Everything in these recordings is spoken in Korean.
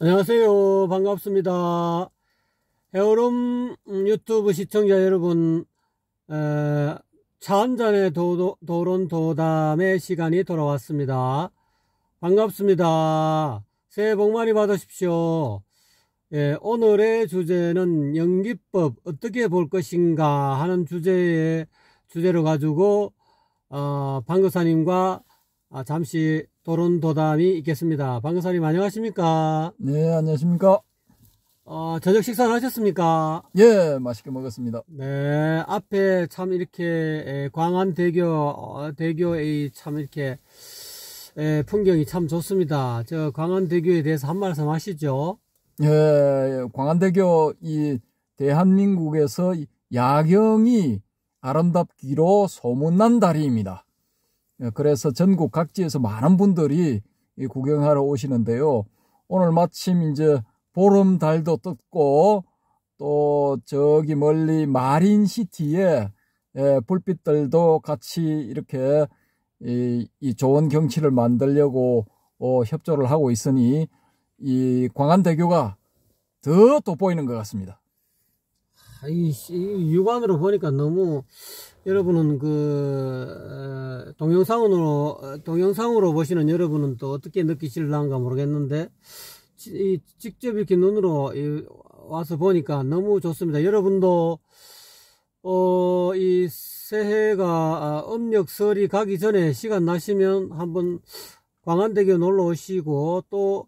안녕하세요. 반갑습니다. 헤어룸 유튜브 시청자 여러분, 차 한잔의 도론도담의 시간이 돌아왔습니다. 반갑습니다. 새해 복 많이 받으십시오. 오늘의 주제는 연기법 어떻게 볼 것인가 하는 주제로 가지고 방거사님과 잠시 도론도담이 있겠습니다. 방거사님 안녕하십니까? 네, 안녕하십니까? 저녁 식사를 하셨습니까? 예, 맛있게 먹었습니다. 네, 앞에 참 이렇게 광안대교의 참 이렇게 풍경이 참 좋습니다. 저 광안대교에 대해서 한 말씀 하시죠. 예, 광안대교 이 대한민국에서 야경이 아름답기로 소문난 다리입니다. 그래서 전국 각지에서 많은 분들이 구경하러 오시는데요. 오늘 마침 이제 보름달도 떴고 또 저기 멀리 마린시티에 불빛들도 같이 이렇게 이 좋은 경치를 만들려고 협조를 하고 있으니 이 광안대교가 더 돋보이는 것 같습니다. 이 육안으로 보니까 너무 여러분은 동영상으로 보시는 여러분은 또 어떻게 느끼실란가 모르겠는데 직접 이렇게 눈으로 와서 보니까 너무 좋습니다. 여러분도 이 새해가 음력설이 가기 전에 시간 나시면 한번 광안대교 놀러 오시고 또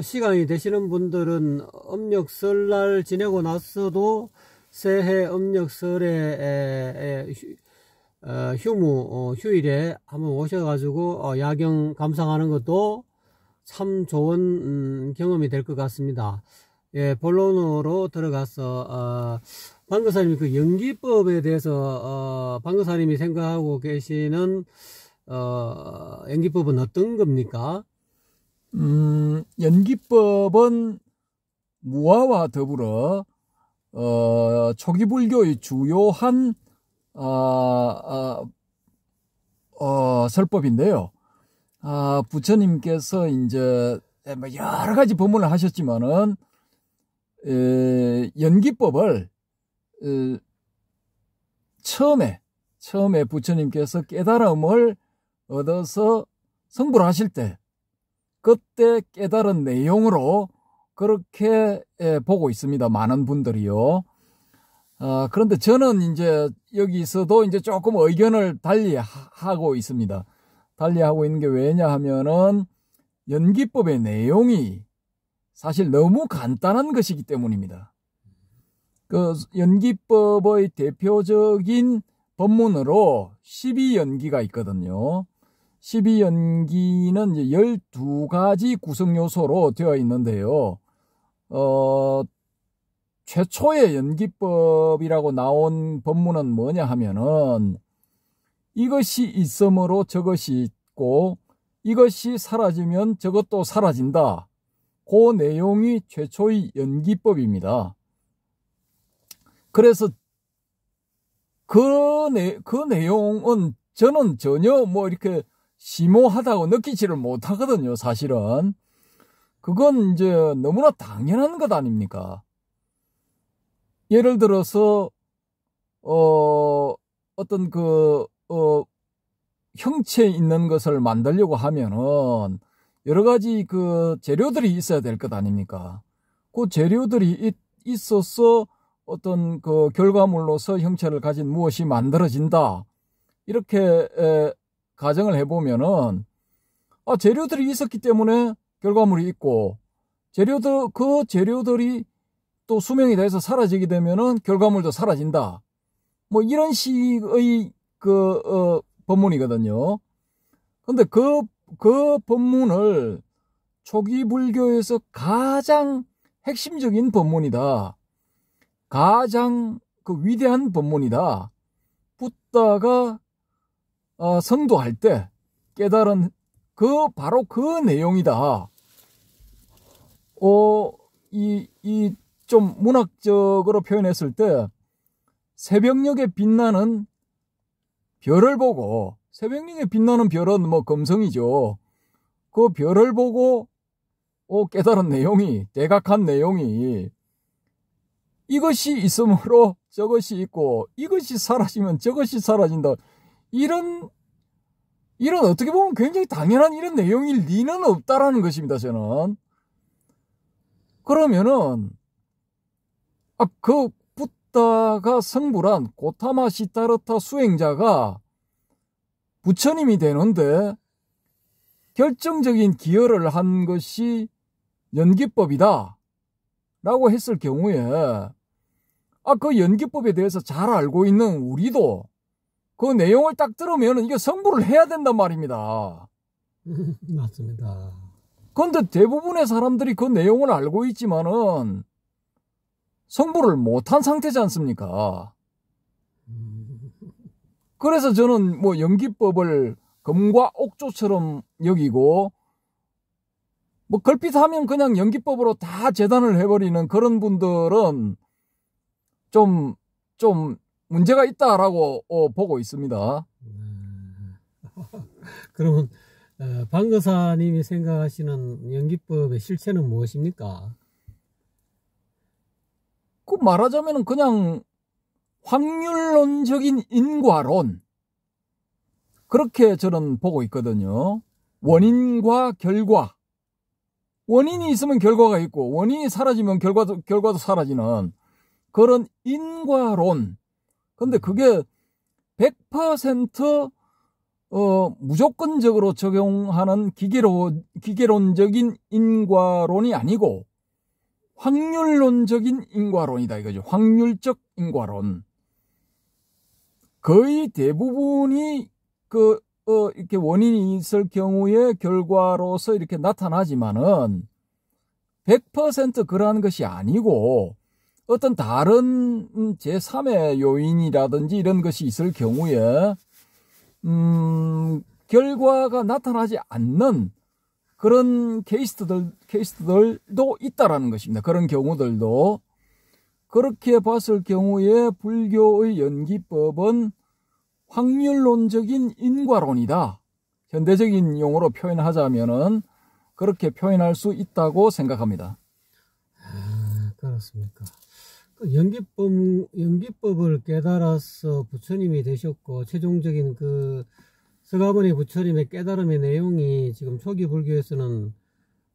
시간이 되시는 분들은 음력설날 지내고 나서도 새해 음력설에 휴일에 한번 오셔가지고 야경 감상하는 것도 참 좋은 경험이 될 것 같습니다. 예, 본론으로 들어가서 방거사님 그 연기법에 대해서 방거사님이 생각하고 계시는 연기법은 어떤 겁니까? 연기법은 무화와 더불어 초기 불교의 주요한 설법인데요. 부처님께서 이제 여러 가지 법문을 하셨지만은 연기법을 처음에 부처님께서 깨달음을 얻어서 성불 하실 때 그때 깨달은 내용으로 그렇게 보고 있습니다. 많은 분들이요. 그런데 저는 이제 여기서도 이제 조금 의견을 달리하고 있습니다. 달리하고 있는 게 왜냐 하면은 연기법의 내용이 사실 너무 간단한 것이기 때문입니다. 그 연기법의 대표적인 법문으로 12연기가 있거든요. 12연기는 이제 12가지 구성 요소로 되어 있는데요. 최초의 연기법이라고 나온 법문은 뭐냐 하면은 이것이 있으므로 저것이 있고 이것이 사라지면 저것도 사라진다. 그 내용이 최초의 연기법입니다. 그래서 그 내용은 저는 전혀 뭐 이렇게 심오하다고 느끼지를 못하거든요, 사실은. 그건 이제 너무나 당연한 것 아닙니까? 예를 들어서, 어떤 형체 있는 것을 만들려고 하면은 여러 가지 재료들이 있어야 될 것 아닙니까? 그 재료들이 있어서 어떤 결과물로서 형체를 가진 무엇이 만들어진다. 이렇게 가정을 해보면은, 재료들이 있었기 때문에 결과물이 있고, 그 재료들이 또 수명이 돼서 사라지게 되면은 결과물도 사라진다. 뭐 이런 식의 법문이거든요. 근데 그 법문을 초기 불교에서 가장 핵심적인 법문이다. 가장 위대한 법문이다. 붓다가 성도할 때 깨달은 바로 그 내용이다. 좀 문학적으로 표현했을 때 새벽녘에 빛나는 별을 보고, 새벽녘에 빛나는 별은 뭐 금성이죠. 그 별을 보고 깨달은 내용이, 대각한 내용이 이것이 있으므로 저것이 있고 이것이 사라지면 저것이 사라진다. 이런 어떻게 보면 굉장히 당연한 이런 내용일 리는 없다라는 것입니다. 저는. 그러면은 그 붓다가 성불한 고타마 시타르타 수행자가 부처님이 되는데 결정적인 기여를 한 것이 연기법이다 라고 했을 경우에 그 연기법에 대해서 잘 알고 있는 우리도 그 내용을 딱 들으면 이게 성불을 해야 된단 말입니다. 맞습니다. 그런데 대부분의 사람들이 그 내용을 알고 있지만은 성불을 못한 상태지 않습니까? 그래서 저는 뭐 연기법을 금과 옥조처럼 여기고 뭐 걸핏하면 그냥 연기법으로 다 재단을 해버리는 그런 분들은 좀 문제가 있다라고 보고 있습니다. 그러면 방거사님이 생각하시는 연기법의 실체는 무엇입니까? 그 말하자면 그냥 확률론적인 인과론, 그렇게 저는 보고 있거든요. 원인과 결과, 원인이 있으면 결과가 있고 원인이 사라지면 결과도 사라지는 그런 인과론. 근데 그게 100% 무조건적으로 적용하는 기계론적인 인과론이 아니고 확률론적인 인과론이다 이거죠. 확률적 인과론. 거의 대부분이 이렇게 원인이 있을 경우에 결과로서 이렇게 나타나지만은 100% 그러한 것이 아니고 어떤 다른 제3의 요인이라든지 이런 것이 있을 경우에 결과가 나타나지 않는 그런 케이스들도 있다라는 것입니다. 그런 경우들도. 그렇게 봤을 경우에 불교의 연기법은 확률론적인 인과론이다. 현대적인 용어로 표현하자면은 그렇게 표현할 수 있다고 생각합니다. 그렇습니까? 연기법을 깨달아서 부처님이 되셨고, 최종적인 서가모니 부처님의 깨달음의 내용이 지금 초기 불교에서는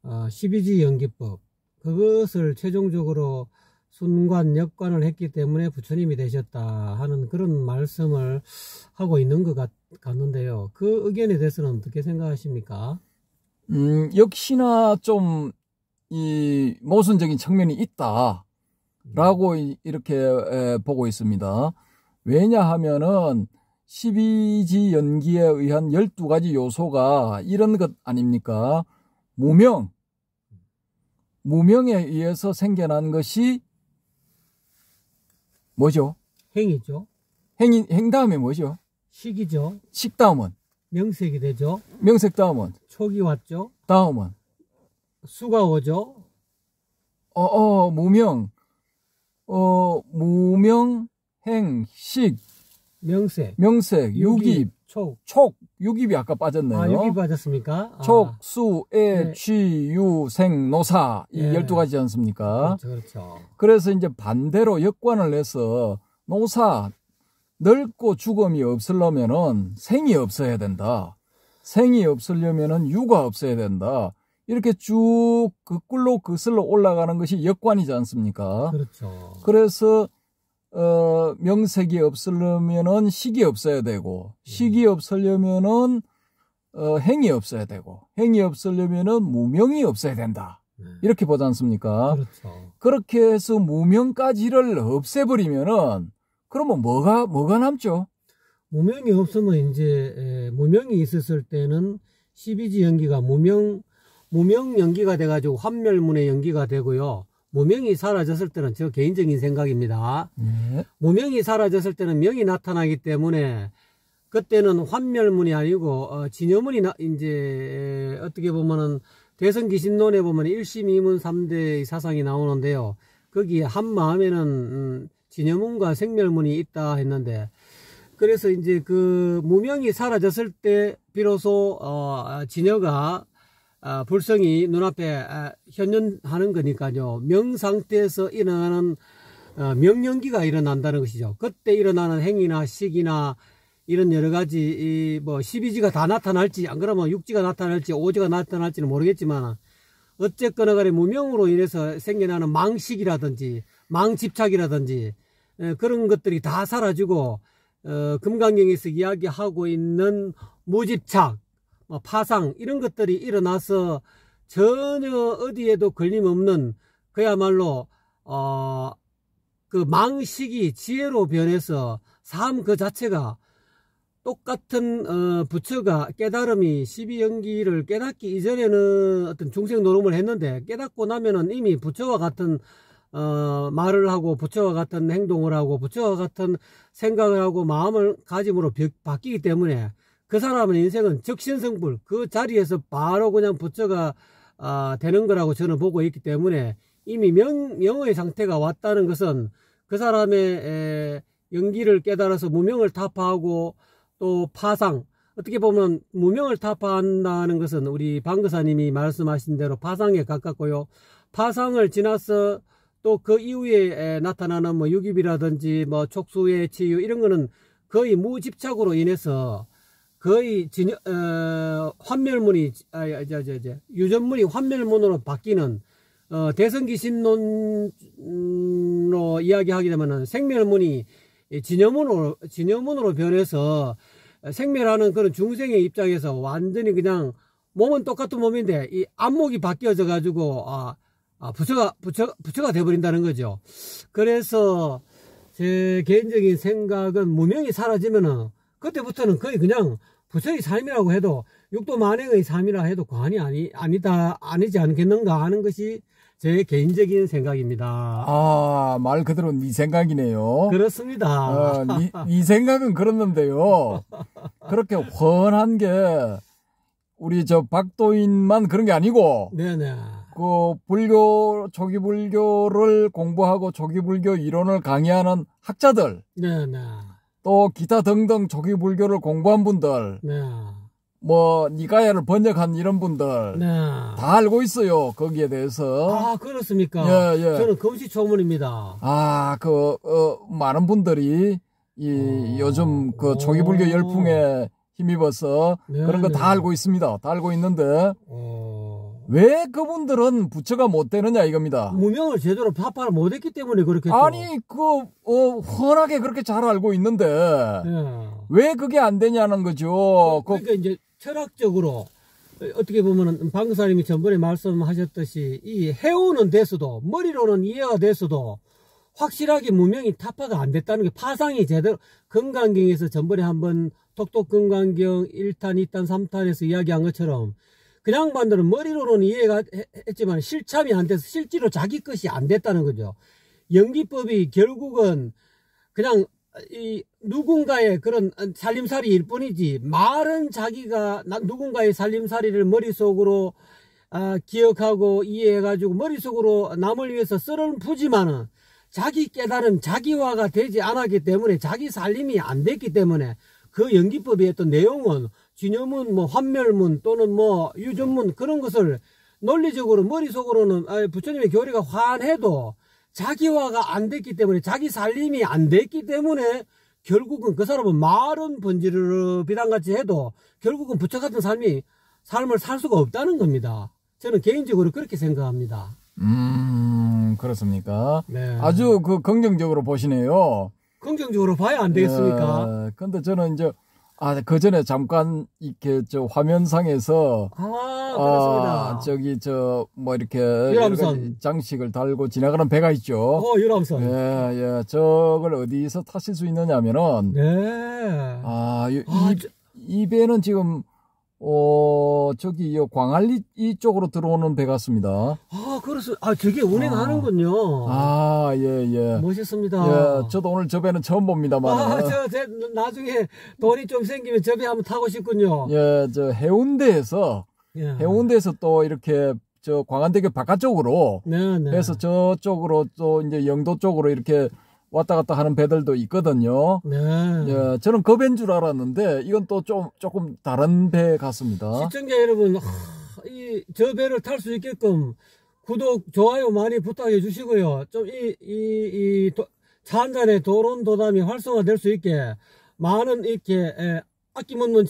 12지 연기법, 그것을 최종적으로 순관, 역관을 했기 때문에 부처님이 되셨다 하는 그런 말씀을 하고 있는 것 같는데요. 그 의견에 대해서는 어떻게 생각하십니까? 역시나 좀 이 모순적인 측면이 있다라고 이렇게 보고 있습니다. 왜냐하면은 12지 연기에 의한 12가지 요소가 이런 것 아닙니까? 무명에 의해서 생겨난 것이 뭐죠? 행이죠. 행 다음에 뭐죠? 식이죠. 식 다음은? 명색이 되죠. 명색 다음은? 촉이 왔죠. 다음은? 수가 오죠. 무명, 행, 식, 명색, 유깁, 촉, 유깁이 아까 빠졌네요. 유깁 빠졌습니까? 촉, 수, 애, 네. 취, 유, 생, 노사, 이 12가지지 않습니까? 그렇죠. 그래서 이제 반대로 역관을 해서 노사, 늙고 죽음이 없으려면은 생이 없어야 된다. 생이 없으려면은 유가 없어야 된다. 이렇게 쭉 거꾸로 거슬러 올라가는 것이 역관이지 않습니까? 그렇죠. 그래서 명색이 없으려면은 식이 없어야 되고, 식이 없으려면은 행이 없어야 되고, 행이 없으려면은 무명이 없어야 된다. 이렇게 보지 않습니까? 그렇죠. 그렇게 해서 무명까지를 없애버리면은 그러면 뭐가 남죠? 무명이 없으면 이제 무명이 있었을 때는 12지 연기가 무명 연기가 돼가지고 환멸문의 연기가 되고요. 무명이 사라졌을 때는 저 개인적인 생각입니다. 무명이 사라졌을 때는 명이 나타나기 때문에 그때는 환멸문이 아니고 진여문이 이제 어떻게 보면은 대성기신론에 보면 1심 2문 3대의 사상이 나오는데요. 거기에 한 마음에는 진여문과 생멸문이 있다 했는데, 그래서 이제 그 무명이 사라졌을 때 비로소 진여가 불성이 눈앞에 현현하는 거니까요. 명 상태에서 일어나는 명령기가 일어난다는 것이죠. 그때 일어나는 행위나 식이나 이런 여러 가지 뭐 12지가 다 나타날지 안 그러면 육지가 나타날지 오지가 나타날지는 모르겠지만 어쨌거나 간에 무명으로 인해서 생겨나는 망식이라든지 망집착이라든지 그런 것들이 다 사라지고 금강경에서 이야기하고 있는 무집착, 파상 이런 것들이 일어나서 전혀 어디에도 걸림없는 그야말로 그 망식이 지혜로 변해서 삶 그 자체가 똑같은 부처가 깨달음이 12연기를 깨닫기 이전에는 어떤 중생 노름을 했는데 깨닫고 나면은 이미 부처와 같은 말을 하고 부처와 같은 행동을 하고 부처와 같은 생각을 하고 마음을 가짐으로 바뀌기 때문에 그 사람의 인생은 적신성불 그 자리에서 바로 그냥 부처가 되는 거라고 저는 보고 있기 때문에 이미 명의 상태가 왔다는 것은 그 사람의 연기를 깨달아서 무명을 타파하고 또 파상 어떻게 보면 무명을 타파한다는 것은 우리 방거사님이 말씀하신 대로 파상에 가깝고요. 파상을 지나서 또 그 이후에 나타나는 뭐 유깁이라든지 뭐 촉수의 치유 이런 거는 거의 무집착으로 인해서 거의 환멸문이 유전문이 환멸문으로 바뀌는 대성기신론으로 이야기하게 되면은 생멸문이 진여문으로 변해서 생멸하는 그런 중생의 입장에서 완전히 그냥 몸은 똑같은 몸인데 이 안목이 바뀌어져 가지고 부처가 돼버린다는 거죠. 그래서 제 개인적인 생각은 무명이 사라지면은 그때부터는 거의 그냥 부처의 삶이라고 해도 육도 만행의 삶이라 해도 과언이 아니지 않겠는가 하는 것이 제 개인적인 생각입니다. 말 그대로 네 생각이네요. 그렇습니다. 네 생각은 그렇는데요. 그렇게 훤한 게 우리 저 박도인만 그런 게 아니고 네네. 그 초기 불교를 공부하고 초기 불교 이론을 강의하는 학자들 네네. 또 기타 등등 초기 불교를 공부한 분들 네. 뭐 니가야를 번역한 이런 분들 네. 다 알고 있어요. 거기에 대해서. 그렇습니까? 예. 저는 금시초문입니다. 많은 분들이 요즘 그 초기 불교 열풍에 힘입어서 그런 거 다 알고 있습니다. 다 알고 있는데 왜 그분들은 부처가 못 되느냐 이겁니다. 무명을 제대로 파파를 못했기 때문에 그렇겠죠. 아니 훤하게 그렇게 잘 알고 있는데 왜 그게 안 되냐는 거죠. 그러니까 이제 철학적으로 어떻게 보면은 방사님이 전번에 말씀하셨듯이 이 해오는 됐어도 머리로는 이해가 됐어도 확실하게 무명이 타파가 안 됐다는 게 파상이 제대로 건강경에서 전번에 한번 톡톡건강경 1탄, 2탄, 3탄에서 이야기한 것처럼 그냥 반들은 머리로는 이해가 했지만 실참이 안 돼서 실제로 자기 것이 안 됐다는 거죠. 연기법이 결국은 그냥 누군가의 그런 살림살이일 뿐이지 말은 자기가 누군가의 살림살이를 머릿속으로 기억하고 이해해가지고 머릿속으로 남을 위해서 썰은 푸지만은 자기 깨달음 자기화가 되지 않았기 때문에 자기 살림이 안 됐기 때문에 그 연기법의 어떤 내용은 진여문, 뭐 환멸문 또는 뭐 유전문 그런 것을 논리적으로 머릿속으로는 부처님의 교리가 환해도 자기화가 안 됐기 때문에 자기 살림이 안 됐기 때문에 결국은 그 사람은 말은 번지르르 비단같이 해도 결국은 부처 같은 삶을 살 수가 없다는 겁니다. 저는 개인적으로 그렇게 생각합니다. 그렇습니까? 네. 아주 긍정적으로 보시네요. 긍정적으로 봐야 안 되겠습니까? 근데 저는 이제 그 전에 잠깐 이렇게 화면상에서 그렇습니다. 뭐 이렇게 유람선 장식을 달고 지나가는 배가 있죠. 유람선. 예. 저걸 어디서 타실 수 있느냐면은 네. 이 배는 지금 광안리 이쪽으로 들어오는 배 같습니다. 그렇습니다. 저게 운행하는군요. 예. 멋있습니다. 예, 저도 오늘 저 배는 처음 봅니다만. 나중에 돈이 좀 생기면 저 배 한번 타고 싶군요. 예, 해운대에서 또 이렇게 광안대교 바깥쪽으로 해서 저쪽으로 또 이제 영도 쪽으로 이렇게 왔다 갔다 하는 배들도 있거든요. 네. 예, 저는 그 배인 줄 알았는데 이건 또 조금 다른 배 같습니다. 시청자 여러분, 저 배를 탈 수 있게끔 구독, 좋아요 많이 부탁해 주시고요. 좀 차 한 잔의 도론도담이 활성화될 수 있게 많은 이렇게 아낌없는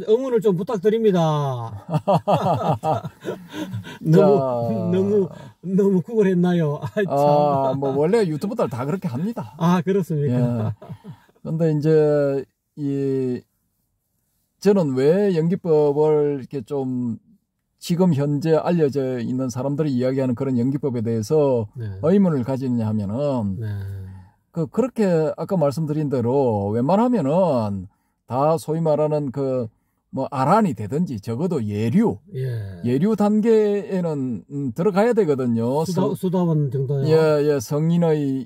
응원을 좀 부탁드립니다. 너무 구걸했나요? 뭐 원래 유튜버들 다 그렇게 합니다. 아, 그렇습니까? 근데 이제 저는 왜 연기법을 이렇게 좀 지금 현재 알려져 있는 사람들이 이야기하는 그런 연기법에 대해서 의문을 가지느냐 하면은 그렇게 아까 말씀드린 대로 웬만하면은 다 소위 말하는 뭐 아란이 되든지 적어도 예류 단계에는 들어가야 되거든요. 수다원 정도요. 예,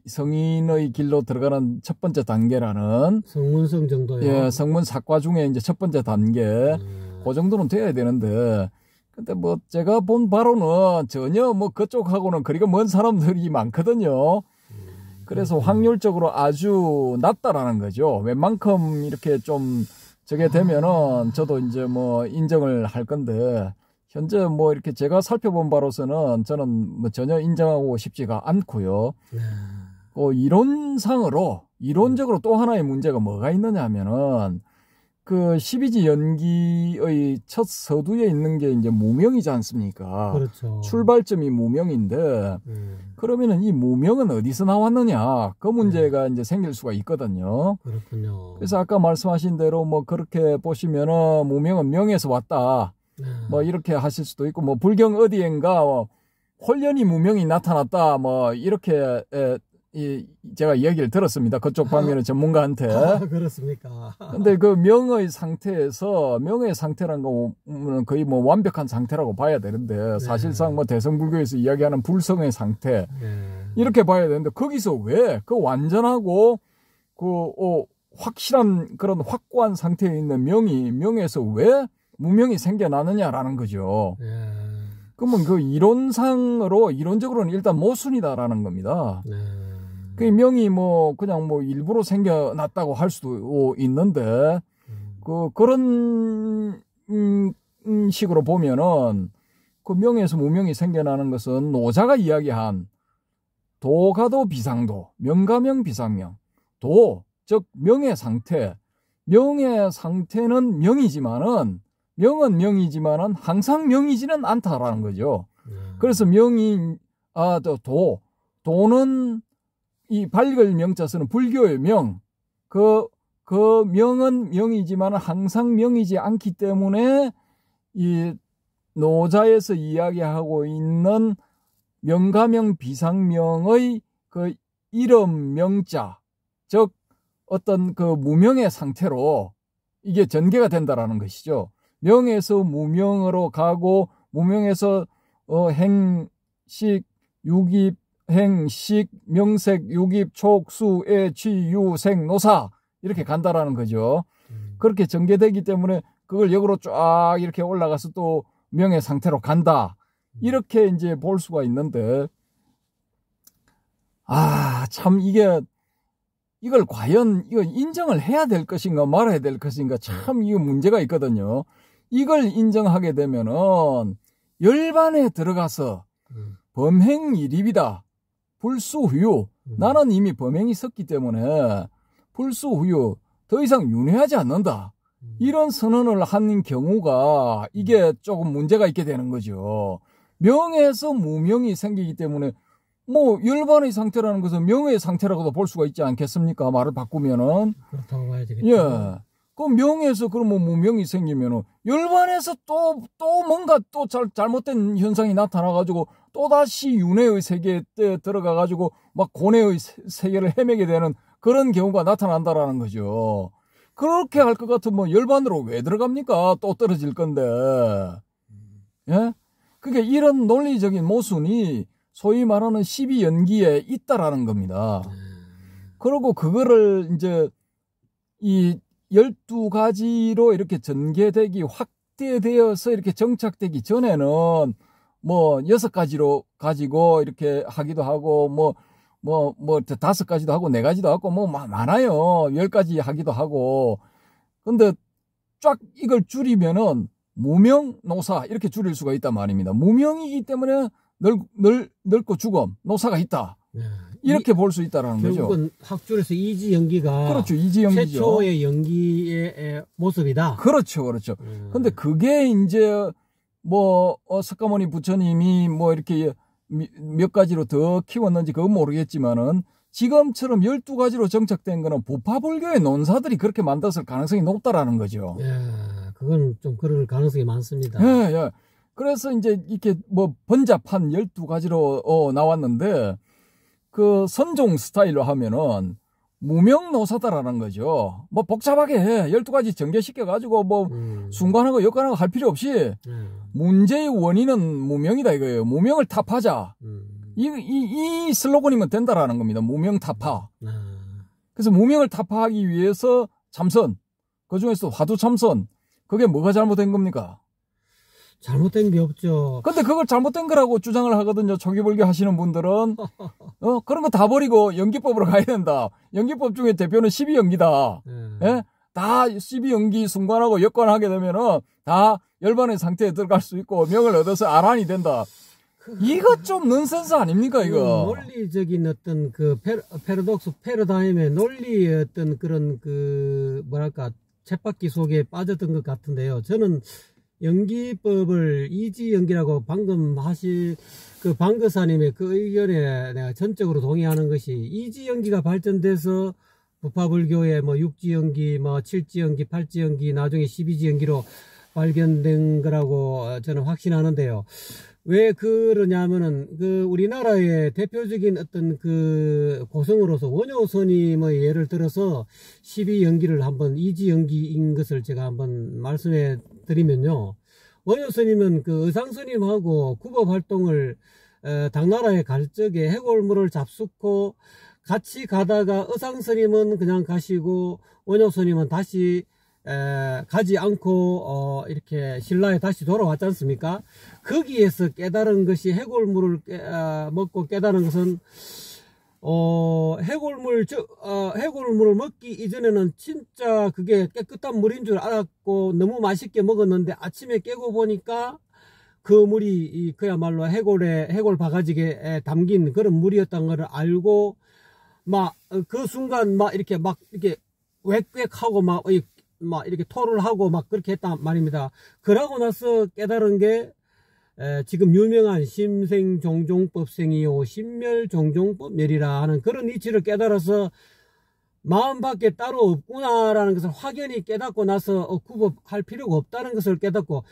성인의 길로 들어가는 첫 번째 단계라는 성문성 정도요. 예, 성문 사과 중에 이제 첫 번째 단계 그 정도는 돼야 되는데, 근데 뭐 제가 본 바로는 전혀 뭐 그쪽하고는 거리가 먼 사람들이 많거든요. 그래서 확률적으로 아주 낮다라는 거죠. 웬만큼 이렇게 좀 저게 되면은 저도 이제 뭐 인정을 할 건데, 현재 뭐 이렇게 제가 살펴본 바로서는 저는 뭐 전혀 인정하고 싶지가 않고요. 이론적으로 또 하나의 문제가 뭐가 있느냐 하면은 그 12지 연기의 첫 서두에 있는 게 이제 무명이지 않습니까? 그렇죠. 출발점이 무명인데, 그러면은 이 무명은 어디서 나왔느냐? 그 문제가 이제 생길 수가 있거든요. 그렇군요. 그래서 아까 말씀하신 대로 뭐 그렇게 보시면은 무명은 명에서 왔다. 뭐 이렇게 하실 수도 있고, 뭐 불경 어디엔가 홀연히 무명이 나타났다. 뭐 이렇게 제가 얘기를 들었습니다. 그쪽 방면의 전문가한테. 그렇습니까? 근데 그 명의 상태란 거는 거의 뭐 완벽한 상태라고 봐야 되는데, 사실상 뭐 대성불교에서 이야기하는 불성의 상태, 이렇게 봐야 되는데, 거기서 왜 그 완전하고 확실한 그런 확고한 상태에 있는 명에서 왜 무명이 생겨나느냐라는 거죠. 그러면 그 이론적으로는 일단 모순이다라는 겁니다. 그 명이 뭐 그냥 뭐 일부러 생겨났다고 할 수도 있는데, 그런 식으로 보면은 그 명에서 무명이 생겨나는 것은 노자가 이야기한 도가도 비상도, 명가명 비상명, 즉 명의 상태는 명은 명이지만은 항상 명이지는 않다라는 거죠. 그래서 도는 이 발걸 명자 쓰는 불교의 명, 그 명은 명이지만 항상 명이지 않기 때문에 이 노자에서 이야기하고 있는 명가명 비상명의 그 이름 명자, 즉 어떤 그 무명의 상태로 이게 전개가 된다라는 것이죠. 명에서 무명으로 가고, 무명에서 행식, 유깁, 행식, 명색, 유깁, 촉수, 애취, 유, 생, 노사, 이렇게 간다라는 거죠. 그렇게 전개되기 때문에 그걸 역으로 쫙 이렇게 올라가서 또 명의 상태로 간다, 이렇게 이제 볼 수가 있는데, 참 이걸 과연 인정을 해야 될 것인가 말아야 될 것인가, 참 이거 문제가 있거든요. 이걸 인정하게 되면은 열반에 들어가서 범행일입이다, 불수후유, 나는 이미 범행이 있었기 때문에 불수후유, 더 이상 윤회하지 않는다, 이런 선언을 한 경우가 이게 조금 문제가 있게 되는 거죠. 명에서 무명이 생기기 때문에 뭐 열반의 상태라는 것은 명의 상태라고도 볼 수가 있지 않겠습니까? 말을 바꾸면은. 그렇다고 봐야 되겠죠. 예. 그 명에서 그러면 무명이 생기면은 열반에서 또 뭔가 또 잘못된 현상이 나타나가지고 또다시 윤회의 세계에 들어가가지고 막 고뇌의 세계를 헤매게 되는 그런 경우가 나타난다라는 거죠. 그렇게 할 것 같으면 열반으로 왜 들어갑니까? 또 떨어질 건데. 예? 그러니까 이런 논리적인 모순이 소위 말하는 12연기에 있다라는 겁니다. 그리고 그거를 이제 이 12가지로 이렇게 전개되기, 확대되어서 이렇게 정착되기 전에는 뭐 6가지로 가지고 이렇게 하기도 하고, 뭐 5가지도 하고 4가지도 하고 뭐 많아요. 10가지 하기도 하고. 근데 쫙 이걸 줄이면은 무명노사 이렇게 줄일 수가 있단 말입니다. 무명이기 때문에 늙고 죽음, 노사가 있다. 이렇게 볼 수 있다라는 거죠. 결국은 학줄에서 이지연기가 그렇죠. 이지연기죠. 최초의 연기의 모습이다. 그렇죠. 그렇죠. 근데 그게 이제 뭐 석가모니 부처님이 뭐 이렇게 몇 가지로 더 키웠는지 그건 모르겠지만은 지금처럼 12가지로 정착된 거는 부파불교의 논사들이 그렇게 만들었을 가능성이 높다라는 거죠. 예, 그건 좀 그럴 가능성이 많습니다. 예, 예. 그래서 이제 이렇게 뭐 번잡한 12가지로 나왔는데 그 선종 스타일로 하면은 무명노사다라는 거죠. 뭐 복잡하게 해. 12가지 전개시켜가지고 뭐 순관하고 역관하고 할 필요 없이 문제의 원인은 무명이다 이거예요. 무명을 탑하자. 이 슬로건이면 된다라는 겁니다. 무명 타파. 그래서 무명을 타파하기 위해서 참선. 그 중에서 화두 참선. 그게 뭐가 잘못된 겁니까? 잘못된 게 없죠. 근데 그걸 잘못된 거라고 주장을 하거든요. 초기불교 하시는 분들은. 그런 거 다 버리고 연기법으로 가야 된다. 연기법 중에 대표는 12연기다. 예? 다 12연기 순관하고 역관하게 되면은 다 열반의 상태에 들어갈 수 있고 명을 얻어서 아란이 된다. 이거 좀 넌센스 아닙니까, 이거? 논리적인 어떤 그 패러독스 패러다임의 논리의 어떤 그런 그 뭐랄까 쳇바퀴 속에 빠졌던 것 같은데요. 저는 연기법을 이지연기라고 방금 그 방거사님의 그 의견에 내가 전적으로 동의하는 것이 이지연기가 발전돼서 부파불교의 뭐 6지연기, 뭐 7지연기, 8지연기, 나중에 12지연기로 발견된 거라고 저는 확신하는데요. 왜 그러냐면은 그 우리나라의 대표적인 어떤 그 고성으로서 원효 스님의 예를 들어서 12연기를 한번 이지연기인 것을 제가 한번 말씀해 드리면요. 원효 스님은 그 의상 스님하고 구법 활동을 당나라에 갈 적에 해골물을 잡수고 같이 가다가 의상 스님은 그냥 가시고 원효 스님은 다시 가지 않고 이렇게 신라에 다시 돌아왔지 않습니까? 거기에서 깨달은 것이 해골물을 먹고 깨달은 것은 해골물을 먹기 이전에는 진짜 그게 깨끗한 물인 줄 알았고 너무 맛있게 먹었는데 아침에 깨고 보니까 그 물이 그야말로 해골 바가지에 담긴 그런 물이었다는 것을 알고 막 그 순간 막 이렇게 웩하고 막 이렇게 토를 하고 막 그렇게 했단 말입니다. 그러고 나서 깨달은 게 지금 유명한 심생종종법생이요 심멸종종법멸이라 하는 그런 이치를 깨달아서 마음밖에 따로 없구나라는 것을 확연히 깨닫고 나서 구법할 필요가 없다는 것을 깨닫고,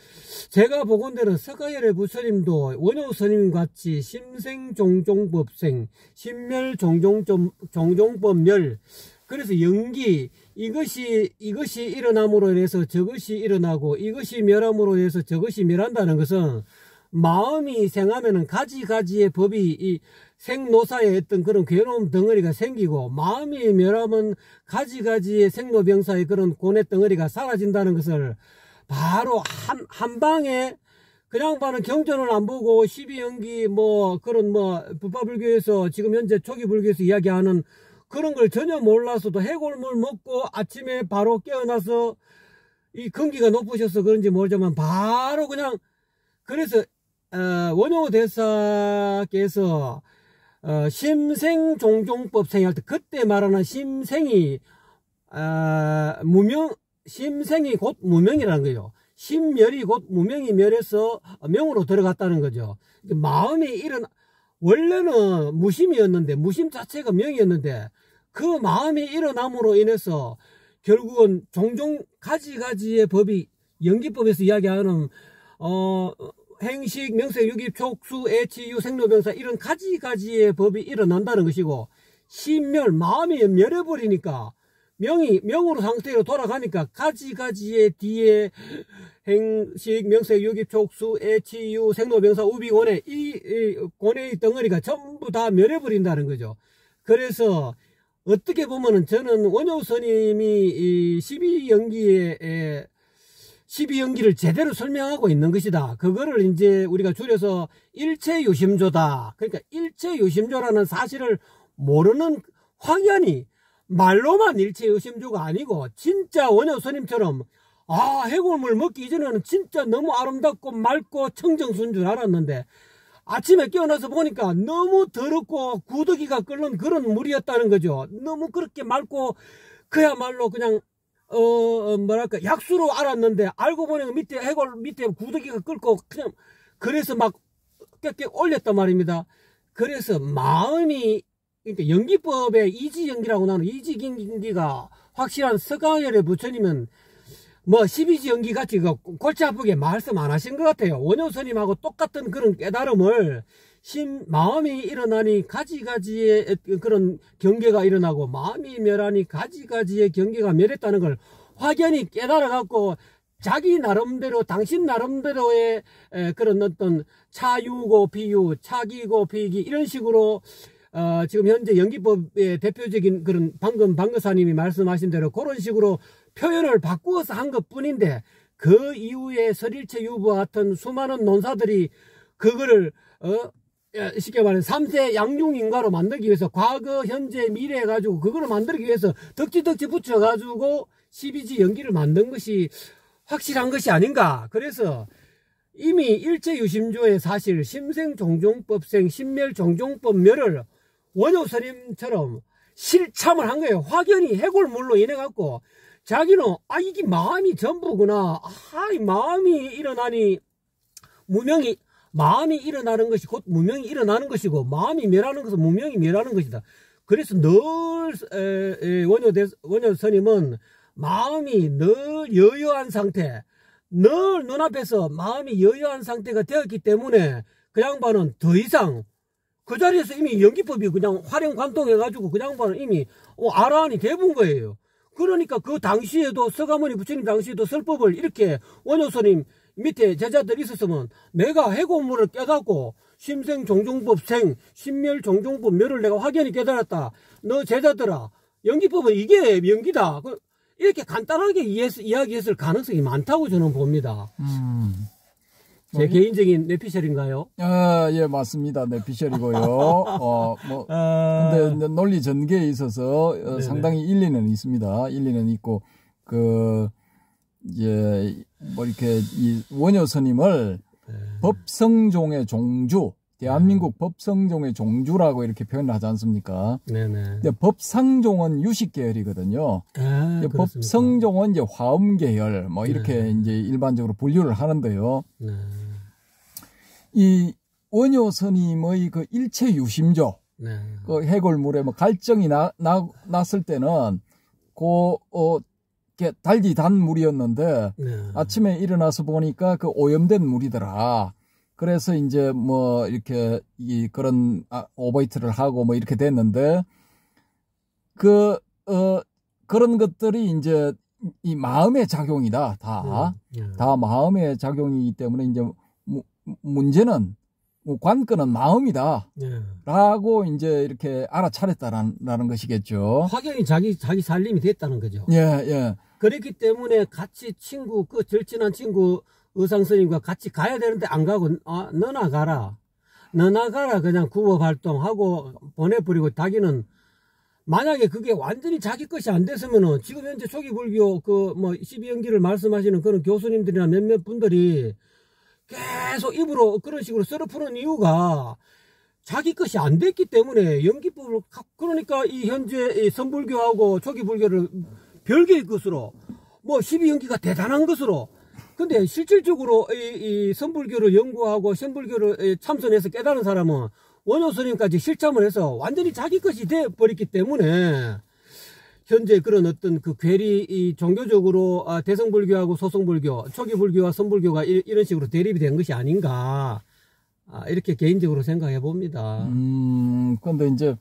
제가 보건대로 석가열의 부처님도 원효 스님같이 심생종종법생 심멸종종법멸, 그래서 연기, 이것이 일어남으로 인해서 저것이 일어나고 이것이 멸함으로 인해서 저것이 멸한다는 것은 마음이 생하면은 가지가지의 법이 이 생노사의 어떤 그런 괴로움 덩어리가 생기고, 마음이 멸하면 가지가지의 생로병사의 그런 고뇌 덩어리가 사라진다는 것을 바로 한 방에, 그냥 봐는 경전을 안 보고 12연기 뭐 그런 뭐 부파불교에서 지금 현재 초기불교에서 이야기하는 그런 걸 전혀 몰라서도 해골물 먹고 아침에 바로 깨어나서 이 근기가 높으셔서 그런지 모르지만 바로 그냥, 그래서 원효 대사께서 심생종종법생이 할 때 그때 말하는 심생이 심생이 곧 무명이라는 거예요. 심멸이 곧 무명이 멸해서 명으로 들어갔다는 거죠. 마음이 원래는 무심이었는데, 무심 자체가 명이었는데 그 마음이 일어남으로 인해서 결국은 종종 가지가지의 법이 연기법에서 이야기하는 행식, 명색, 유기, 촉수, 애치, 유, 생로병사 이런 가지가지의 법이 일어난다는 것이고, 심멸, 마음이 멸해버리니까 명으로 상태로 돌아가니까 가지가지의 뒤에 행식, 명색, 유기, 촉수, 애치, 유, 생로병사, 우비, 고뇌, 이 고뇌의 덩어리가 전부 다 멸해버린다는 거죠. 그래서 어떻게 보면은 저는 원효 스님이 이 12연기를 제대로 설명하고 있는 것이다. 그거를 이제 우리가 줄여서 일체유심조다. 그러니까 일체유심조라는 사실을 모르는, 확연히 말로만 일체유심조가 아니고 진짜 원효 스님처럼 해골물 먹기 이전에는 진짜 너무 아름답고 맑고 청정수인 줄 알았는데 아침에 깨어나서 보니까 너무 더럽고 구더기가 끓는 그런 물이었다는 거죠. 너무 그렇게 맑고 그야말로 그냥 뭐랄까 약수로 알았는데 알고 보니 밑에 해골 밑에 구더기가 끓고 그냥 그래서 막 꽤 올렸단 말입니다. 그래서 마음이 그러니까 연기법에 이지연기라고 나오는 이지연기가 확실한 서강열의 부처님은 뭐 12지 연기 같이 골치 아프게 말씀 안 하신 것 같아요. 원효 스님하고 똑같은 그런 깨달음을 마음이 일어나니 가지가지의 그런 경계가 일어나고 마음이 멸하니 가지가지의 경계가 멸했다는 걸 확연히 깨달아 갖고 자기 나름대로 당신 나름대로의 그런 어떤 차유고 비유 차기고 비기 이런 식으로 지금 현재 연기법의 대표적인 그런 방금 방거사님이 말씀하신 대로 그런 식으로 표현을 바꾸어서 한 것뿐인데 그 이후에 설일체 유부와 같은 수많은 논사들이 그거를 쉽게 말해 3세 양중인가로 만들기 위해서 과거 현재 미래 해가지고 그거를 만들기 위해서 덕지덕지 붙여가지고 12지 연기를 만든 것이 확실한 것이 아닌가. 그래서 이미 일체유심조의 사실 심생종종법생 심멸종종법멸을 원효 스님처럼 실참을 한 거예요. 확연히 해골물로 인해 갖고 자기는 이게 마음이 전부구나. 이 마음이 일어나니 무명이 마음이 일어나는 것이 곧 무명이 일어나는 것이고 마음이 멸하는 것은 무명이 멸하는 것이다. 그래서 늘 원효 스님은 마음이 늘 여여한 상태, 늘 눈앞에서 마음이 여여한 상태가 되었기 때문에 그 양반은 더 이상 그 자리에서 이미 연기법이 그냥 활용관통해가지고 그 양반은 이미 아라한이 돼본 거예요. 그러니까 그 당시에도 서가모니 부처님 당시에도 설법을 이렇게 원효 스님 밑에 제자들이 있었으면 내가 해고물을 깨닫고 심생종종법생 심멸종종법멸을 내가 확연히 깨달았다. 너 제자들아 연기법은 이게 연기다. 이렇게 간단하게 이야기했을 가능성이 많다고 저는 봅니다. 제 개인적인 뇌피셜인가요? 예, 맞습니다. 뇌피셜이고요. 근데 논리 전개에 있어서 상당히 일리는 있습니다. 일리는 있고, 이제, 이렇게, 이 원효 스님을 법성종의 종주, 대한민국 법성종의 종주라고 이렇게 표현을 하지 않습니까? 네네. 근데 법상종은 유식계열이거든요. 법성종은 이제 화엄계열, 이렇게 이제 일반적으로 분류를 하는데요. 이 원효 스님의 그 일체유심조, 그 해골물에 갈증이 났을 때는, 달디 단 물이었는데, 아침에 일어나서 보니까 그 오염된 물이더라. 그래서 이제 이렇게 그런 오버이트를 하고 이렇게 됐는데 그런 것들이 이제 이 마음의 작용이다. 다 마음의 작용이기 때문에 이제 문제는 관건은 마음이다. 라고 이제 이렇게 알아차렸다라는 것이겠죠. 확연히 자기 살림이 됐다는 거죠. 예. 그렇기 때문에 같이 친구 그 절친한 친구 의상스님과 같이 가야 되는데 안 가고 너나 가라 그냥 구호발동하고 보내버리고 자기는 만약에 그게 완전히 자기 것이 안 됐으면은 지금 현재 초기불교 12연기를 말씀하시는 그런 교수님들이나 몇몇 분들이 계속 입으로 그런 식으로 썰어 푸는 이유가 자기 것이 안 됐기 때문에 연기법을 그러니까 이 현재 선불교하고 초기불교를 별개의 것으로 12연기가 대단한 것으로 근데 실질적으로 이 선불교를 연구하고 선불교를 참선해서 깨달은 사람은 원효 스님까지 실참을 해서 완전히 자기 것이 돼버렸기 때문에 현재 그런 어떤 그 괴리 이 종교적으로 대성불교하고 소성불교, 초기불교와 선불교가 이런 식으로 대립이 된 것이 아닌가 이렇게 개인적으로 생각해 봅니다. 근데 이제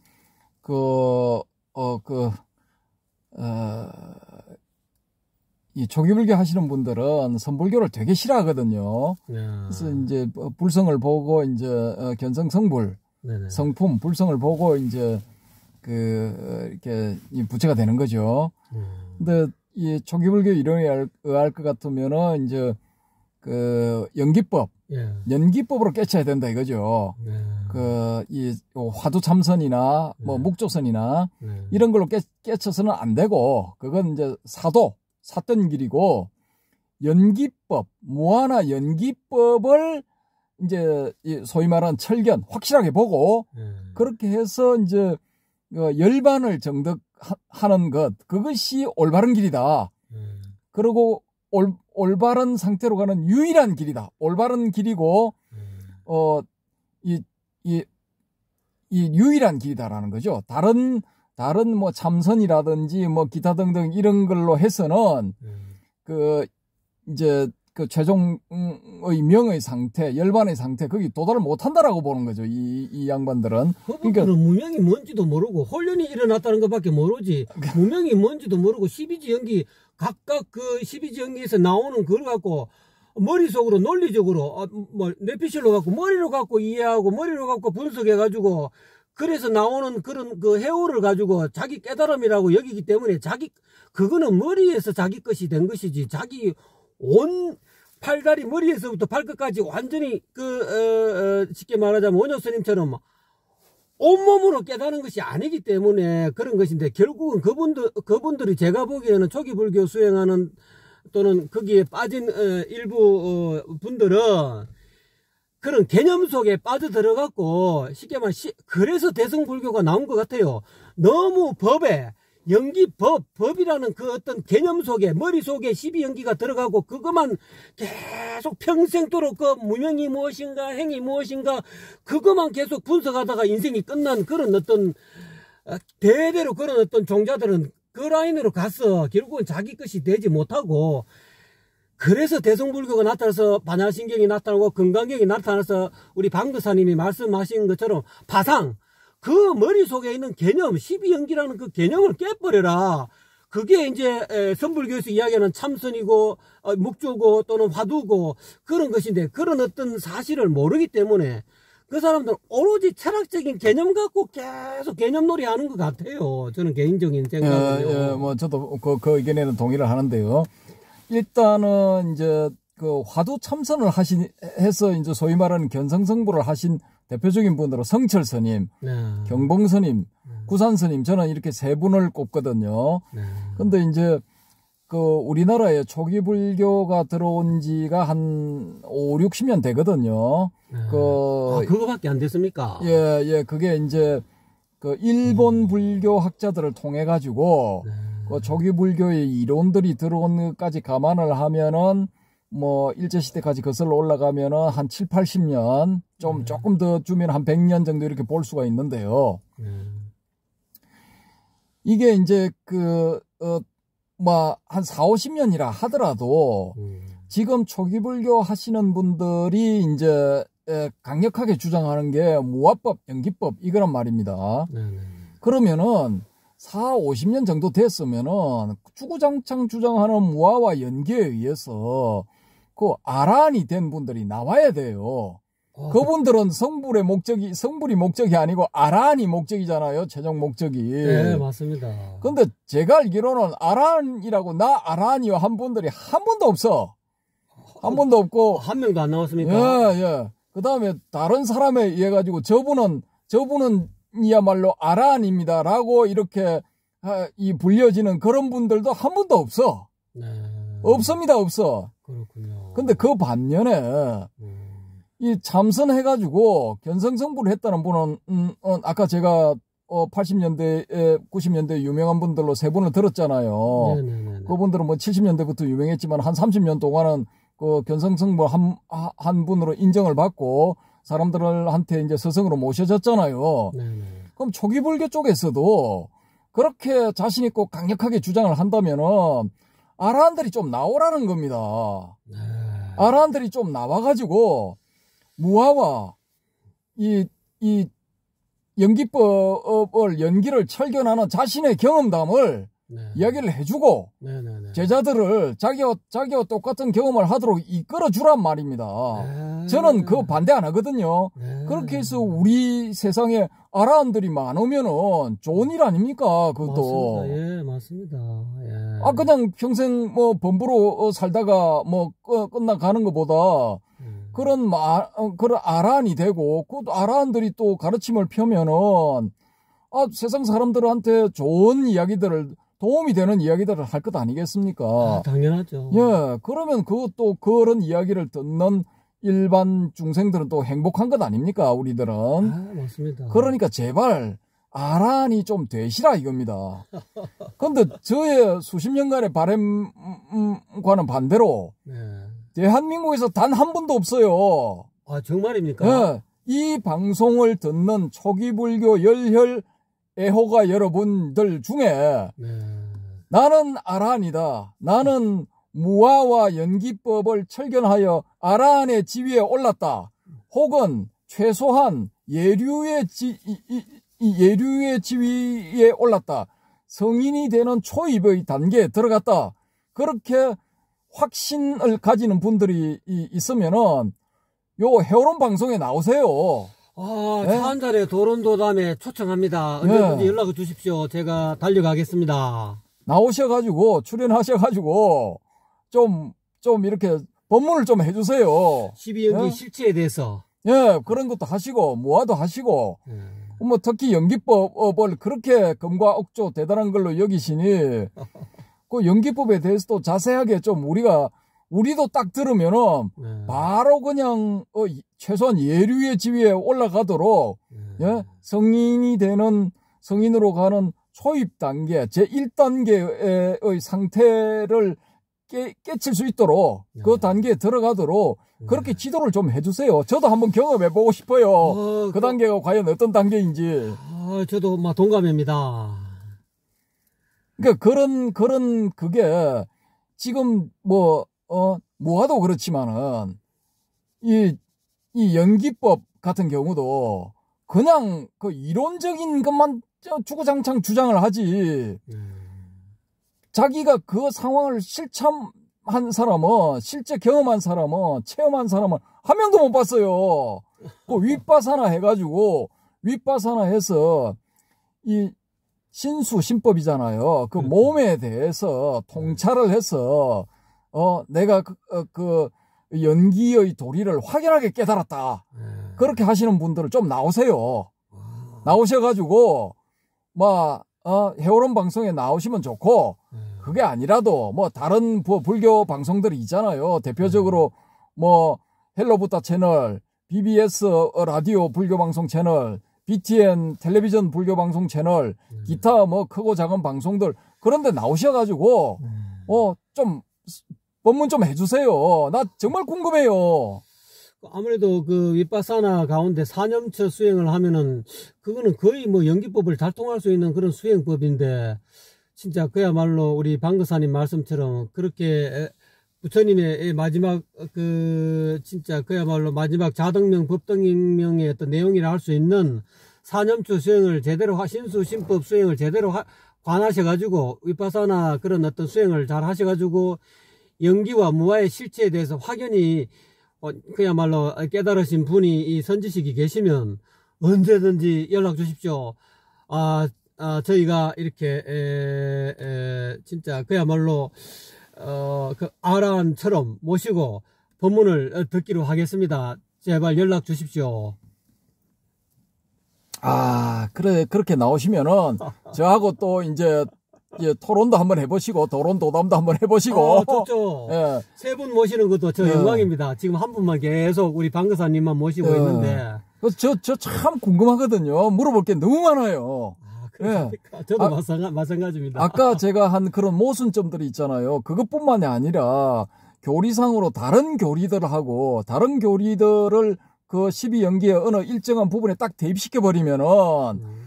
이 초기불교 하시는 분들은 선불교를 되게 싫어하거든요. 그래서 이제 불성을 보고 이제 견성성불, 성품 불성을 보고 이제 이렇게 부처가 되는 거죠. 근데 이 초기불교 이론에 의할 것 같으면은 이제 연기법으로 깨쳐야 된다 이거죠. 이 화두참선이나 묵조선이나 이런 걸로 깨쳐서는 안 되고 그건 이제 삿된 길이고 연기법, 무한화 연기법을 이제 소위 말하는 철견 확실하게 보고 그렇게 해서 이제 열반을 정득하는 것, 그것이 올바른 길이다. 그리고 올바른 상태로 가는 유일한 길이다. 올바른 길이고 이 유일한 길이다라는 거죠. 다른 뭐 참선이라든지 뭐 기타 등등 이런 걸로 해서는 이제 최종의 명의 상태, 열반의 상태 거기 도달을 못한다라고 보는 거죠. 이 양반들은. 그러니까 무명이 뭔지도 모르고 혼련이 일어났다는 것밖에 모르지. 무명이 뭔지도 모르고 12지 연기 각각 그 12지 연기에서 나오는 걸 갖고 머릿속으로 논리적으로 뭐 뇌피셜로 갖고 머리로 갖고 이해하고 머리로 갖고 분석해 가지고 그래서 나오는 그런 그 해오를 가지고 자기 깨달음이라고 여기기 때문에 그거는 머리에서 자기 것이 된 것이지 자기 온 팔다리 머리에서부터 발끝까지 완전히 쉽게 말하자면 원효 스님처럼 온몸으로 깨닫는 것이 아니기 때문에 그런 것인데 결국은 그분들이 제가 보기에는 초기 불교 수행하는 또는 거기에 빠진 일부 분들은 그런 개념 속에 빠져들어갖고 쉽게 말하면 그래서 대승불교가 나온 것 같아요. 너무 법이라는 그 어떤 개념 속에 머릿속에 12연기가 들어가고 그것만 계속 평생도록 그 무명이 무엇인가 행이 무엇인가 그것만 계속 분석하다가 인생이 끝난 그런 어떤 대대로 그런 어떤 종자들은 그 라인으로 가서 결국은 자기 것이 되지 못하고 그래서 대승불교가 나타나서 반야신경이 나타나고 금강경이 나타나서 우리 방도사님이 말씀하신 것처럼 파상 그 머릿속에 있는 개념 12연기라는 그 개념을 깨버려라. 그게 이제 선불교에서 이야기하는 참선이고 묵조고 또는 화두고 그런 것인데 그런 어떤 사실을 모르기 때문에 그 사람들은 오로지 철학적인 개념 갖고 계속 개념놀이 하는 것 같아요. 저는 개인적인 생각은요. 뭐 저도 그 의견에는 동의를 하는데요. 일단은 이제 그 화두 참선을 해서 이제 소위 말하는 견성성불을 하신 대표적인 분들은 성철 스님, 경봉 스님, 구산 스님 저는 이렇게 세 분을 꼽거든요. 근데 이제 그 우리나라에 초기 불교가 들어온 지가 한 5, 60년 되거든요. 그거밖에 안 됐습니까? 예, 그게 이제 그 일본 불교 학자들을 통해 가지고 그 초기 불교의 이론들이 들어온 것까지 감안을 하면은 뭐 일제시대까지 거슬러 올라가면은 한 7, 80년 조금 더 주면 한 100년 정도 이렇게 볼 수가 있는데요. 이게 이제 뭐 한 4, 50년이라 하더라도 지금 초기 불교 하시는 분들이 이제 강력하게 주장하는 게 무화법, 연기법 이거란 말입니다. 그러면은 4, 50년 정도 됐으면은 주구장창 주장하는 무화와 연기에 의해서 그 아란이 된 분들이 나와야 돼요. 그분들은 성불이 목적이 아니고 아란이 목적이잖아요. 최종 목적이. 네, 맞습니다. 근데 제가 알기로는 아란이라고 나 아란이요 한 분들이 한 번도 없어. 한 번도 없고. 한 명도 안 나왔습니까? 예. 그 다음에 다른 사람에 의해 가지고 저분은 이야말로 아란입니다라고 이렇게 불려지는 그런 분들도 한 분도 없어. 없습니다, 없어. 그렇군요. 근데 그 반면에 이 참선해가지고 견성성불을 했다는 분은 아까 제가 80년대, 90년대 유명한 분들로 세 분을 들었잖아요. 네네네. 그분들은 뭐 70년대부터 유명했지만 한 30년 동안은 그 견성성불 한 분으로 인정을 받고 사람들한테 이제 스승으로 모셔졌잖아요. 네네. 그럼 초기 불교 쪽에서도 그렇게 자신 있고 강력하게 주장을 한다면은 아라한들이 좀 나오라는 겁니다. 아라한들이 좀 나와가지고 무화와 이 연기를 철견하는 자신의 경험담을 이야기를 해주고 제자들을 자기와 똑같은 경험을 하도록 이끌어주란 말입니다. 저는 그거 반대 안 하거든요. 그렇게 해서 우리 세상에 아라한들이 많으면은 좋은 일 아닙니까? 그것도. 맞습니다. 예, 맞습니다. 예. 그냥 평생 뭐 범부로 살다가 뭐 끝나가는 것보다 그런 아라한이 되고 그 아라한들이 또 가르침을 펴면은 세상 사람들한테 좋은 이야기들을 도움이 되는 이야기들을 할 것 아니겠습니까? 아, 당연하죠. 예, 그러면 그것도 그런 이야기를 듣는 일반 중생들은 또 행복한 것 아닙니까? 우리들은. 아, 맞습니다. 그러니까 제발 아란이 좀 되시라 이겁니다. 근데 저의 수십 년간의 바람과는 반대로 네. 대한민국에서 단 한 번도 없어요. 아, 정말입니까? 예, 이 방송을 듣는 초기불교 열혈 애호가 여러분들 중에 네. 나는 아란이다. 나는 무아와 연기법을 철견하여 아란의 지위에 올랐다. 혹은 최소한 예류의 예류의 지위에 올랐다. 성인이 되는 초입의 단계에 들어갔다. 그렇게 확신을 가지는 분들이 있으면은 요 헤어론 방송에 나오세요. 아, 네? 차 한 잔에 도론도담에 초청합니다. 언제든지 연락을 주십시오. 제가 달려가겠습니다. 나오셔가지고 출연하셔가지고 좀 이렇게 법문을 좀 해주세요. 12연기 예? 실체에 대해서. 예, 그런 것도 하시고 무아도 하시고 뭐 특히 연기법을 그렇게 검과 억조 대단한 걸로 여기시니 그 연기법에 대해서도 자세하게 좀 우리도 딱 들으면은 네. 바로 그냥 최소한 예류의 지위에 올라가도록 예? 성인으로 가는 초입 단계 제 1단계의 상태를 깨칠 수 있도록 그 단계에 들어가도록 그렇게 지도를 좀 해주세요. 저도 한번 경험해보고 싶어요. 그 단계가 과연 어떤 단계인지. 아, 저도 막 동감입니다. 그러니까 그게 지금 무아도 그렇지만은 이 연기법 같은 경우도 그냥 그 이론적인 것만 주구장창 주장을 하지. 자기가 그 상황을 실참한 사람은, 실제 경험한 사람은, 체험한 사람은 한 명도 못 봤어요. 그 윗바사나 해가지고, 윗바사나 해서, 이 신법이잖아요. 그 그렇죠. 몸에 대해서 통찰을 해서, 내가 그 연기의 도리를 확연하게 깨달았다. 그렇게 하시는 분들을 좀 나오세요. 나오셔가지고, 헤어론 방송에 나오시면 좋고, 그게 아니라도, 다른 불교 방송들이 있잖아요. 대표적으로, 헬로부타 채널, BBS 라디오 불교 방송 채널, BTN 텔레비전 불교 방송 채널, 기타 크고 작은 방송들, 그런데 나오셔가지고, 좀, 법문 좀 해주세요. 나 정말 궁금해요. 아무래도 그 윗바사나 가운데 4년차 수행을 하면은 그거는 거의 연기법을 달통할 수 있는 그런 수행법인데 진짜 그야말로 우리 방거사님 말씀처럼 그렇게 부처님의 마지막 진짜 그야말로 마지막 자등명 법등명의 어떤 내용이라 할 수 있는 4년차 수행을 제대로 신수 신법 수행을 제대로 관하셔가지고 윗바사나 그런 어떤 수행을 잘 하셔가지고 연기와 무아의 실체에 대해서 확연히 그야말로 깨달으신 분이 이 선지식이 계시면 언제든지 연락 주십시오. 저희가 이렇게 진짜 그야말로 그 아란처럼 모시고 법문을 듣기로 하겠습니다. 제발 연락 주십시오. 그래 그렇게 나오시면은 저하고 또 이제 토론도 한번 해보시고 도론도담도 한번 해보시고. 좋죠. 예. 세 분 모시는 것도 저 영광입니다. 지금 한 분만 계속 우리 방거사님만 모시고 있는데. 저 참 궁금하거든요. 물어볼 게 너무 많아요. 그렇습니까? 저도 마찬가지입니다. 아까 제가 한 그런 모순점들이 있잖아요. 그것뿐만이 아니라 교리상으로 다른 교리들하고 다른 교리들을 그 12연기의 어느 일정한 부분에 딱 대입시켜버리면은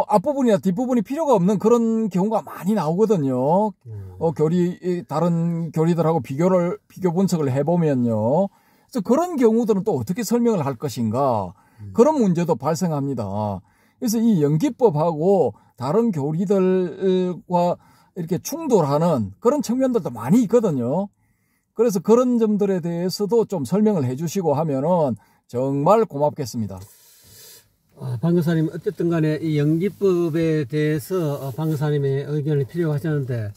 앞부분이나 뒷부분이 필요가 없는 그런 경우가 많이 나오거든요. 다른 교리들하고 비교 분석을 해보면요. 그래서 그런 경우들은 또 어떻게 설명을 할 것인가. 그런 문제도 발생합니다. 그래서 이 연기법하고 다른 교리들과 이렇게 충돌하는 그런 측면들도 많이 있거든요. 그래서 그런 점들에 대해서도 좀 설명을 해주시고 하면은 정말 고맙겠습니다. 방거사님 어쨌든 간에 이 연기법에 대해서 방거사님의 의견이 필요하셨는데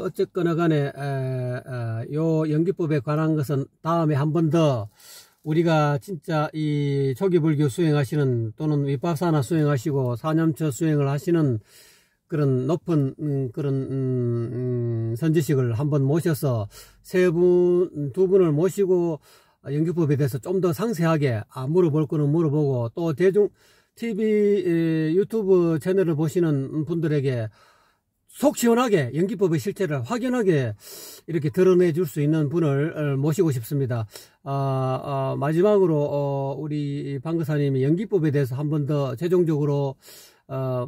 어쨌거나 간에 요 연기법에 관한 것은 다음에 한 번 더 우리가 진짜 이 초기불교 수행하시는 또는 윗바사나 수행하시고 사념처 수행을 하시는 그런 높은 그런 선지식을 한번 모셔서 두 분을 모시고 연기법에 대해서 좀 더 상세하게 물어볼 거는 물어보고, 또 대중 TV 유튜브 채널을 보시는 분들에게 속 시원하게 연기법의 실체를 확연하게 이렇게 드러내 줄 수 있는 분을 모시고 싶습니다. 마지막으로 우리 방거사님이 연기법에 대해서 한 번 더 최종적으로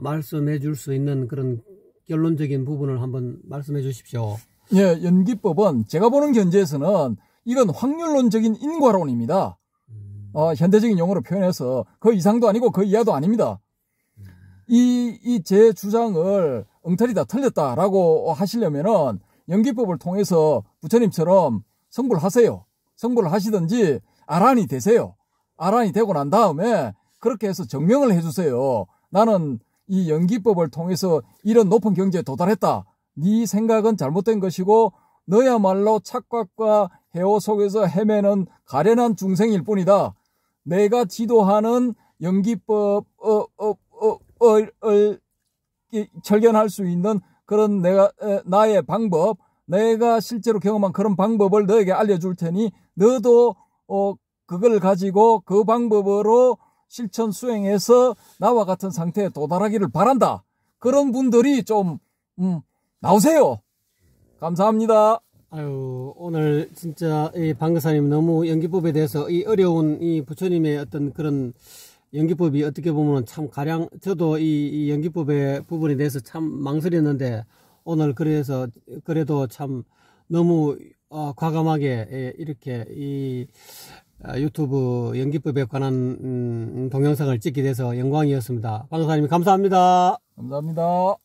말씀해 줄 수 있는 그런 결론적인 부분을 한번 말씀해 주십시오. 예, 연기법은 제가 보는 견지에서는 이건 확률론적인 인과론입니다. 현대적인 용어로 표현해서 그 이상도 아니고 그 이하도 아닙니다. 제 주장을 엉터리다 틀렸다라고 하시려면은 연기법을 통해서 부처님처럼 성불 하세요. 성불을 하시든지 아란이 되세요. 아란이 되고 난 다음에 그렇게 해서 증명을 해주세요. 나는 이 연기법을 통해서 이런 높은 경지에 도달했다. 네 생각은 잘못된 것이고 너야말로 착각과 해오 속에서 헤매는 가련한 중생일 뿐이다. 내가 지도하는 연기법을 철견할 수 있는 그런 나의 방법, 내가 실제로 경험한 그런 방법을 너에게 알려줄 테니 너도 그걸 가지고 그 방법으로 실천 수행해서 나와 같은 상태에 도달하기를 바란다. 그런 분들이 좀 나오세요. 감사합니다. 아유, 오늘 진짜 이 방거사님 너무 연기법에 대해서 이 어려운 이 부처님의 어떤 그런 연기법이 어떻게 보면 참 가량, 저도 이 연기법의 부분에 대해서 참 망설였는데 오늘 그래도 참 너무 과감하게 이렇게 이 유튜브 연기법에 관한 동영상을 찍게 돼서 영광이었습니다. 방거사님 감사합니다. 감사합니다.